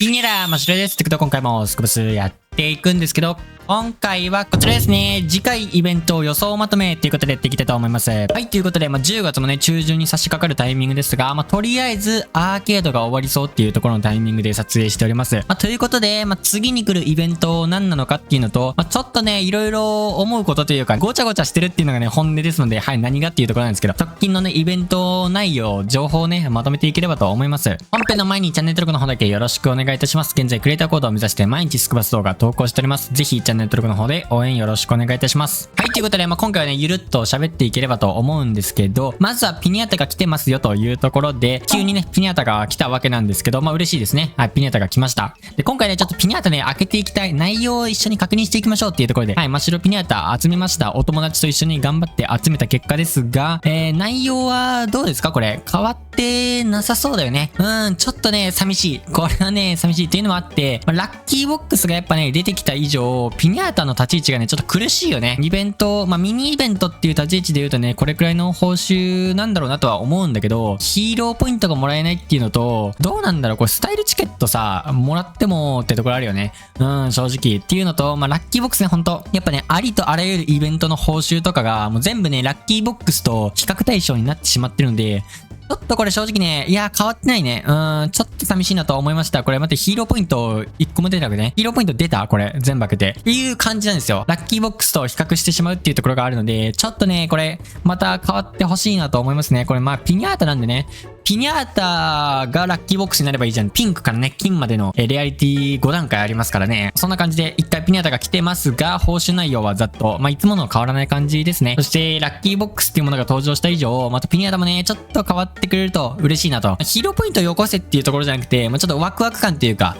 ピニャラマシュレです。ってことで今回もスクブスやっていくんですけど、今回はこちらですね。次回イベント予想まとめということでやっていきたいと思います。はい、ということで、10月もね、中旬に差し掛かるタイミングですが、とりあえずアーケードが終わりそうっていうところのタイミングで撮影しております。ということで、次に来るイベント何なのかっていうのと、ちょっとね、いろいろ思うことというか、ごちゃごちゃしてるっていうのがね、本音ですので、はい、何がっていうところなんですけど、直近のね、イベント内容、情報をね、まとめていければと思います。本編の前にチャンネル登録の方だけよろしくお願いいたします。現在クリエイターコードを目指して毎日スクバス動画投稿しております。ぜひチャンネル登録の方で応援よろしくお願いいたします。はい、ということで、今回はね、ゆるっと喋っていければと思うんですけど、まずはピニャータが来てますよというところで、急にね、ピニャータが来たわけなんですけど、嬉しいですね。はい、ピニャータが来ました。で、今回ね、ちょっとピニャータね、開けていきたい内容を一緒に確認していきましょうっていうところで、はい、真っ白ピニャータ集めました。お友達と一緒に頑張って集めた結果ですが、内容はどうですかこれ。変わってなさそうだよね。ちょっとね、寂しい。これはね、寂しいっていうのもあって、ラッキーボックスがやっぱね、出てきた以上、ピニャータの立ち位置がね、ちょっと苦しいよね。イベント、ミニイベントっていう立ち位置で言うとね、これくらいの報酬なんだろうなとは思うんだけど、ヒーローポイントがもらえないっていうのと、どうなんだろうこれスタイルチケットさ、もらってもってところあるよね。正直。っていうのと、ラッキーボックスね、ほんと、やっぱね、ありとあらゆるイベントの報酬とかが、もう全部ね、ラッキーボックスと比較対象になってしまってるんで、ちょっとこれ正直ね、いや、変わってないね。ちょっと寂しいなとは思いました。これ待って、ヒーローポイント1個も出たわけね。ヒーローポイント出たこれ、全部開けて。っていう感じなんですよ。ラッキーボックスと比較してしまうっていうところがあるので、ちょっとね、これ、また変わってほしいなと思いますね。これピニャータなんでね。ピニャータがラッキーボックスになればいいじゃん。ピンクからね、金までのレアリティ5段階ありますからね。そんな感じで一回ピニャータが来てますが、報酬内容はざっと、いつもの変わらない感じですね。そして、ラッキーボックスっていうものが登場した以上、またピニャータもね、ちょっと変わってくれると嬉しいなと。ヒーローポイントをよこせっていうところじゃなくて、ちょっとワクワク感っていうか、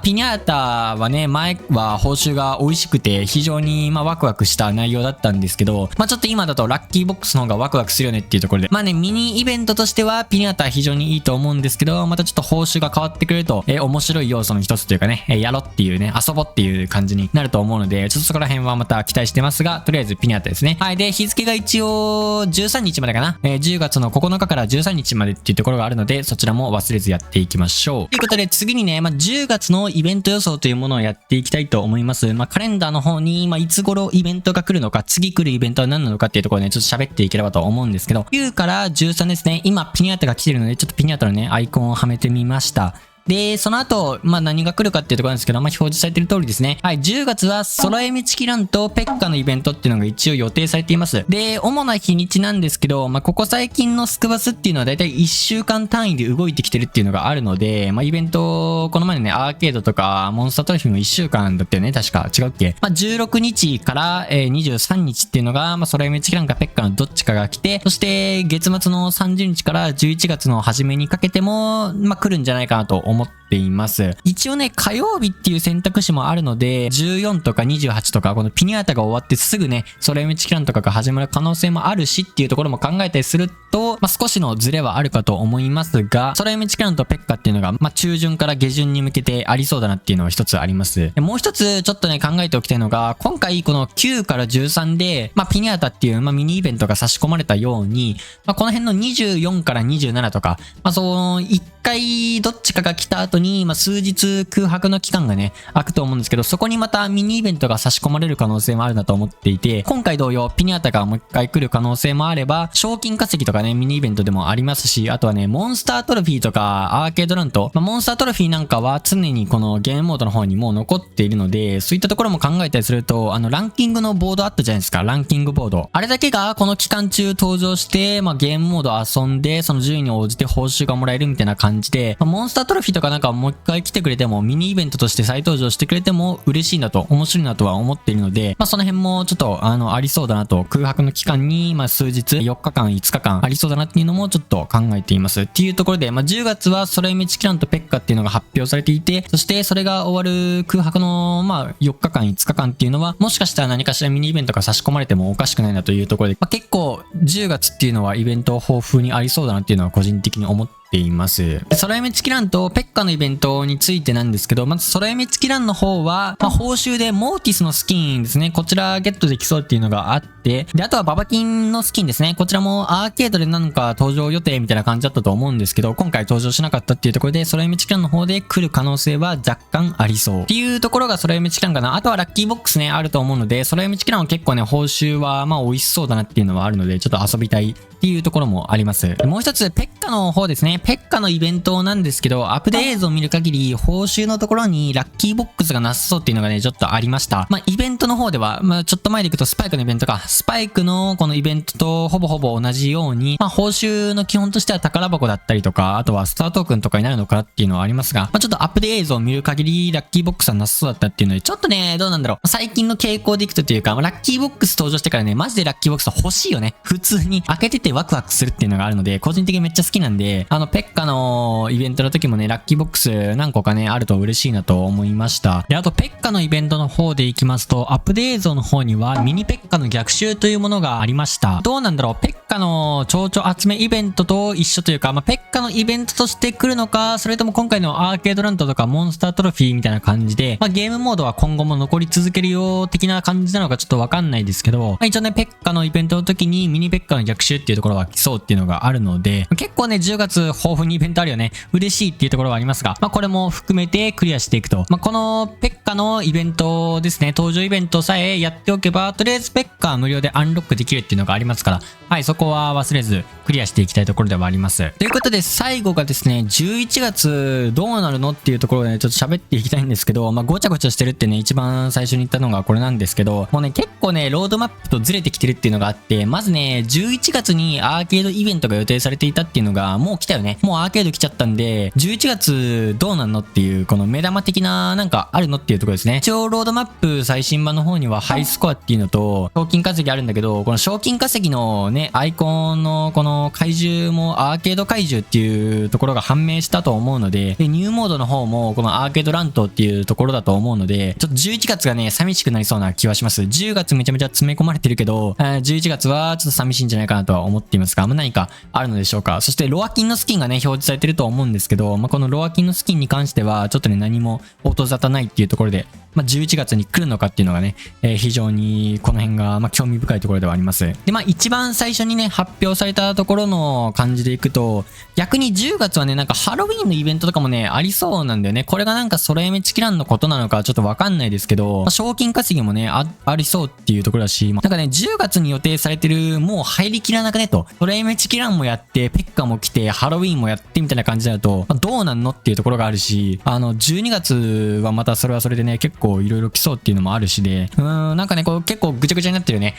ピニャータはね、前は報酬が美味しくて、非常にワクワクした内容だったんですけど、ちょっと今だとラッキーボックスの方がワクワクするよねっていうところで、ミニイベントとしてはピニャータは非常にいいと思うんですけど、またちょっと報酬が変わってくれると、面白い要素の一つというかね、やろっていうね、遊ぼっていう感じになると思うので、ちょっとそこら辺はまた期待してますが、とりあえずピニャータですね。はい、で、日付が一応13日までかな。10月の9日から13日までっていうところがあるので、そちらも忘れずやっていきましょう。ということで、次にね、10月のイベント予想というものをやっていきたいと思います。カレンダーの方に、いつ頃イベントが来るのか、次来るイベントは何なのかっていうところでね、ちょっと喋っていければと思うんですけど、9から13ですね。今、ピニャータが来てるので、ちょっとピニャータのね、アイコンをはめてみました。で、その後、何が来るかっていうところなんですけど、表示されてる通りですね。はい、10月は、空読みチキランとペッカのイベントっていうのが一応予定されています。で、主な日にちなんですけど、ここ最近のスクバスっていうのはだいたい1週間単位で動いてきてるっていうのがあるので、イベント、この前のね、アーケードとか、モンスタートロフィーも1週間だったよね、確か。違うっけ16日から、23日っていうのが、空読みチキランかペッカのどっちかが来て、そして、月末の30日から11月の初めにかけても、来るんじゃないかなと思っています。一応ね、火曜日っていう選択肢もあるので、14とか28とか、このピニャータが終わってすぐね、空読みチキランとかが始まる可能性もあるしっていうところも考えたりすると、少しのズレはあるかと思いますが、空読みチキランとペッカっていうのが、中旬から下旬に向けてありそうだなっていうのは一つあります。もう一つ、ちょっとね、考えておきたいのが、今回この9から13で、ピニャータっていう、ミニイベントが差し込まれたように、この辺の24から27とか、その、1回どっちかが来た後に、数日空白の期間がね、空くと思うんですけど、そこにまたミニイベントが差し込まれる可能性もあるなと思っていて、今回同様、ピニャータがもう一回来る可能性もあれば、賞金稼ぎとかね、ミニイベントでもありますし、あとはね、モンスタートロフィーとか、アーケードラント、モンスタートロフィーなんかは常にこのゲームモードの方にもう残っているので、そういったところも考えたりすると、ランキングのボードあったじゃないですか、ランキングボード。あれだけがこの期間中登場して、ゲームモード遊んで、その順位に応じて報酬がもらえるみたいな感じで、モンスタートロフィーとかなんかもう一回来てくれても、ミニイベントとして再登場してくれても嬉しいなと、面白いなとは思っているので、その辺もちょっとありそうだなと、空白の期間に、数日、4日間、5日間ありそうだなっていうのもちょっと考えています。っていうところで、10月は空読みチキランとペッカっていうのが発表されていて、そしてそれが終わる空白の、4日間、5日間っていうのは、もしかしたら何かしらミニイベントが差し込まれてもおかしくないなというところで、結構10月っていうのはイベント豊富にありそうだなっていうのは個人的に思っています。空読みチキランとペッカのイベントについてなんですけど、まず空読みチキランの方は、報酬でモーティスのスキンですね。こちらゲットできそうっていうのがあって、で、あとはババキンのスキンですね。こちらもアーケードでなんか登場予定みたいな感じだったと思うんですけど、今回登場しなかったっていうところで、空読チキランの方で来る可能性は若干ありそう。っていうところが空読チキランかな。あとはラッキーボックスね、あると思うので、空読チキランは結構ね、報酬はまあ美味しそうだなっていうのはあるので、ちょっと遊びたいっていうところもあります。もう一つ、ペッカの方ですね。ペッカのイベントなんですけど、アップデートを見る限り、報酬のところにラッキーボックスがなさそうっていうのがね、ちょっとありました。まあ、イベントの方では、まあ、ちょっと前でいくとスパイクのイベントか。スパイクのこのイベントとほぼほぼ同じように、まあ、報酬の基本としては宝箱だったりとか、あとはスタートークンとかになるのかなっていうのはありますが、まあ、ちょっとアップデートを見る限り、ラッキーボックスはなさそうだったっていうので、ちょっとね、どうなんだろう。最近の傾向でいくとというか、ラッキーボックス登場してからね、マジでラッキーボックスは欲しいよね。普通に開けててワクワクするっていうのがあるので、個人的にめっちゃ好きなんで、ペッカのイベントの時もね、ラッキーボックス何個かね、あると嬉しいなと思いました。で、あと、ペッカのイベントの方でいきますと、アップデートの方には、ミニペッカの逆襲というものがありました。どうなんだろう、ペッカの蝶々集めイベントと一緒というか、ペッカのイベントとして来るのか、それとも今回のアーケードランドとかモンスタートロフィーみたいな感じで、ゲームモードは今後も残り続けるよ、的な感じなのかちょっとわかんないですけど、一応ね、ペッカのイベントの時にミニペッカの逆襲っていうところは来そうっていうのがあるので、結構ね、10月豊富にイベントあるよね。嬉しいっていうところはありますが、これも含めてクリアしていくと。このペッカのイベントですね、登場イベントさえやっておけば、とりあえずペッカは無料でアンロックできるっていうのがありますから、はい、そこは忘れずクリアしていきたいところではあります。ということで、最後がですね、11月どうなるのっていうところでね、ちょっと喋っていきたいんですけど、ごちゃごちゃしてるってね、一番最初に言ったのがこれなんですけど、もうね、結構ね、ロードマップとずれてきてるっていうのがあって、まずね、11月にアーケードイベントが予定されていたっていうのが、もう来たよね。もうアーケード来ちゃったんで、11月どうなんのっていう、この目玉的ななんかあるのっていうところですね。一応、ロードマップ最新版の方にはハイスコアっていうのと、賞金稼ぎあるんだけど、この賞金稼ぎのね、アイコンのこの怪獣もアーケード怪獣っていうところが判明したと思うので、ニューモードの方もこのアーケードラントっていうところだと思うので、ちょっと11月がね、寂しくなりそうな気はします。10月めちゃめちゃ詰め込まれてるけど、11月はちょっと寂しいんじゃないかなとは思っていますが、何かあるのでしょうか。そしてロアキンのスキンがね、表示されてると思うんですけど、このロアキンのスキンに関しては、ちょっとね、何も音沙汰ないっていうところで、11月に来るのかっていうのがね、非常にこの辺が、興味深いところではあります。で、一番最初にね、発表されたところの感じでいくと、逆に10月はね、なんかハロウィンのイベントとかもね、ありそうなんだよね。これがなんか空夢チキランのことなのかちょっとわかんないですけど、賞金稼ぎもね、ありそうっていうところだし、なんかね、10月に予定されてる、もう入りきらなくねと、空夢チキランもやって、ペッカも来て、ハロウィンもやってみたいな感じだと、どうなんのっていうところがあるし、12月はまたそれはそれでね、結構いろいろ来そうっていうのもあるしで、なんかね、こう結構ぐちゃぐちゃになってるよね。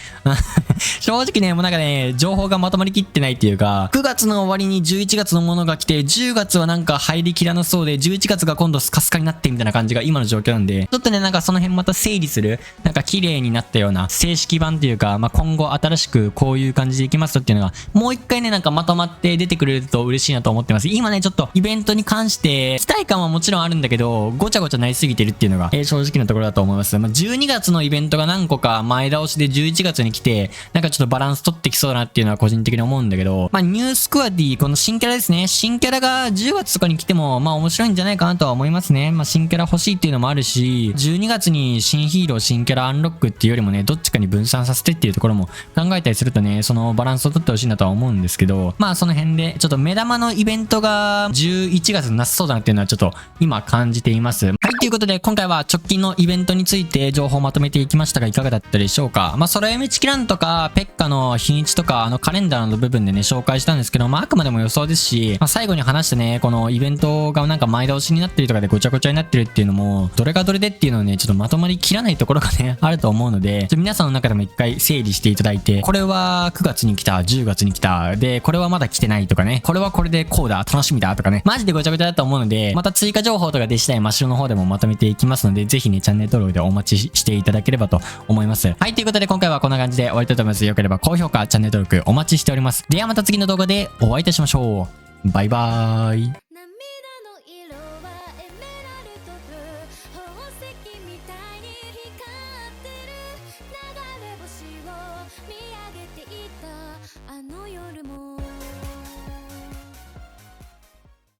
正直ね、もうなんかね、情報がまとまりきってないっていうか、9月の終わりに11月のものが来て、10月はなんか入りきらなそうで、11月が今度スカスカになってみたいな感じが今の状況なんで、ちょっとね、なんかその辺また整理する、なんか綺麗になったような正式版っていうか、今後新しくこういう感じでいきますっていうのが、もう一回ね、なんかまとまって出てくれると嬉しいなと思ってます。今ね、ちょっとイベントに関して、期待感はもちろんあるんだけど、ごちゃごちゃなりすぎてるっていうのが、正直なところだと思います。12月のイベントが何個か前倒しで11月に来て、なんかちょっとバランス取ってきそうだなっていうのは個人的に思うんだけど、ニュースクワディ、この新キャラですね。新キャラが10月とかに来ても、面白いんじゃないかなとは思いますね。新キャラ欲しいっていうのもあるし、12月に新ヒーロー、新キャラアンロックっていうよりもね、どっちかに分散させてっていうところも考えたりするとね、そのバランスを取ってほしいなとは思うんですけど、その辺で、ちょっと目玉のイベントが11月になさそうだなっていうのはちょっと今感じています。はい、ということで今回は直近のイベントについて情報をまとめていきましたがいかがだったでしょうか。空夢チキランとかペッカの日にちとかカレンダーの部分でね紹介したんですけど、あくまでも予想ですし、最後に話したねこのイベントがなんか前倒しになってるとかでごちゃごちゃになってるっていうのもどれがどれでっていうのをねちょっとまとまりきらないところがねあると思うので、皆さんの中でも一回整理していただいて、これは9月に来た、10月に来た、でこれはまだ来てないとかね、これはこれでこうだ、楽しみだとかね、マジでごちゃごちゃだと思うので、また追加情報とかでしたい真っ白の方でもまとめていきますので、ぜひねチャンネル登録でお待ちしていただければと思います。はい、ということで今回はこんな感じで終わりたいと思います。よければ高評価、チャンネル登録お待ちしております。ではまた次の動画でお会いいたしましょう。バイバーイ。